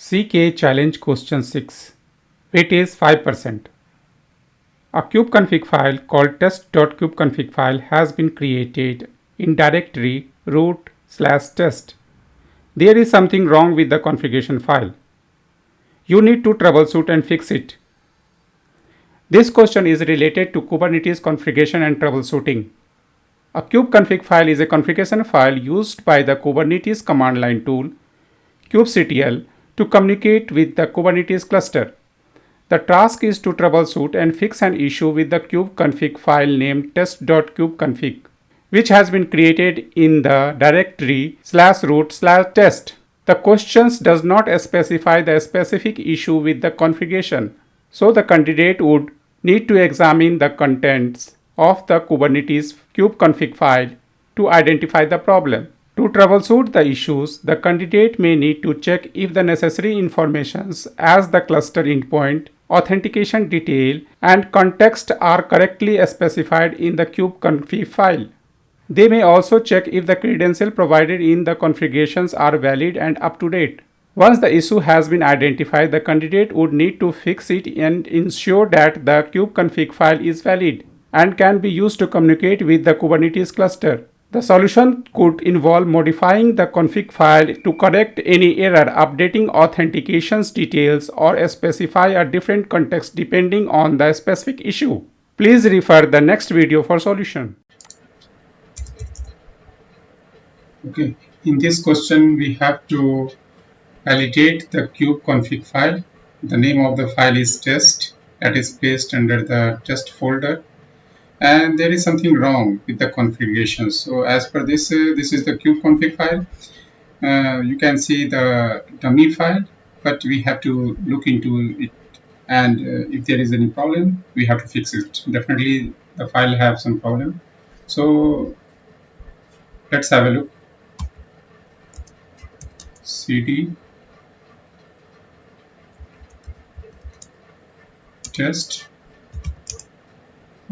CKA Challenge Question 6. It is 5%. A kubeconfig file called test.kubeconfig file has been created in directory root/test. There is something wrong with the configuration file. You need to troubleshoot and fix it. This question is related to Kubernetes configuration and troubleshooting. A kubeconfig file is a configuration file used by the Kubernetes command line tool kubectl to communicate with the Kubernetes cluster. The task is to troubleshoot and fix an issue with the kubeconfig file named test.kubeconfig, which has been created in the directory /root/test. The questions does not specify the specific issue with the configuration, so the candidate would need to examine the contents of the Kubernetes kubeconfig file to identify the problem. To troubleshoot the issues, the candidate may need to check if the necessary informations as the cluster endpoint, authentication detail, and context are correctly specified in the kubeconfig file. They may also check if the credentials provided in the configurations are valid and up to date. Once the issue has been identified, the candidate would need to fix it and ensure that the kubeconfig file is valid and can be used to communicate with the Kubernetes cluster. The solution could involve modifying the config file to correct any error, updating authentications details, or specify a different context depending on the specific issue. Please refer the next video for solution. Okay, in this question we have to validate the kubeconfig file. The name of the file is test, that is placed under the test folder, and there is something wrong with the configuration. So as per this, this is the kubeconfig file. You can see the dummy file, but we have to look into it, and if there is any problem, we have to fix it. Definitely the file have some problem. So let's have a look. Cd test.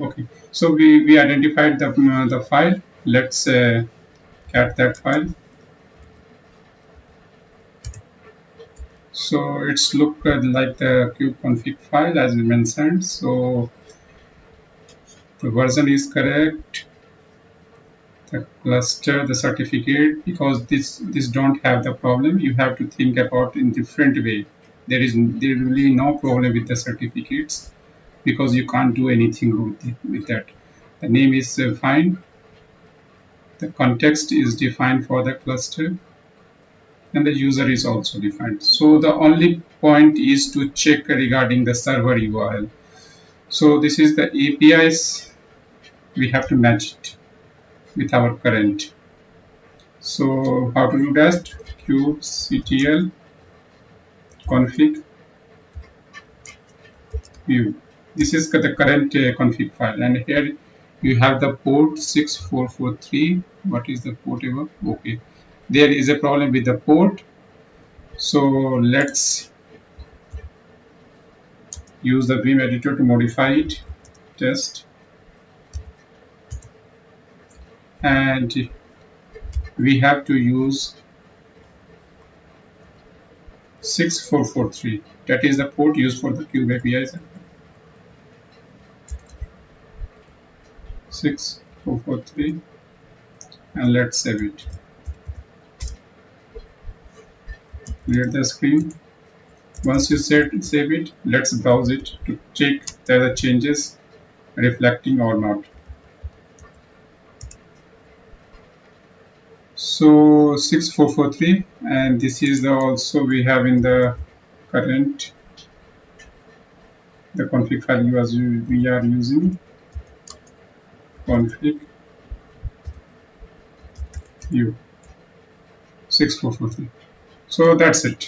Okay, so we identified the file. Let's cat that file. So it's look like the kubeconfig file as we mentioned. So the version is correct, the cluster, the certificate, because this don't have the problem. You have to think about in different way. There really no problem with the certificates, because you can't do anything with that. The name is fine, the context is defined for the cluster, and the user is also defined. So the only point is to check regarding the server URL. So this is the APIs, we have to match it with our current. So how to do that? kubectl config view. This is the current config file, and here you have the port 6443. What is the port ever? Okay, there is a problem with the port, so let's use the Vim editor to modify it. Test, and we have to use 6443. That is the port used for the kube APIs. 6443, and let's save it. Clear the screen. Once you save it, let's browse it to check the changes reflecting or not. So 6443, and this is the also we have in the current the config file as we are using config view 6443. So that's it.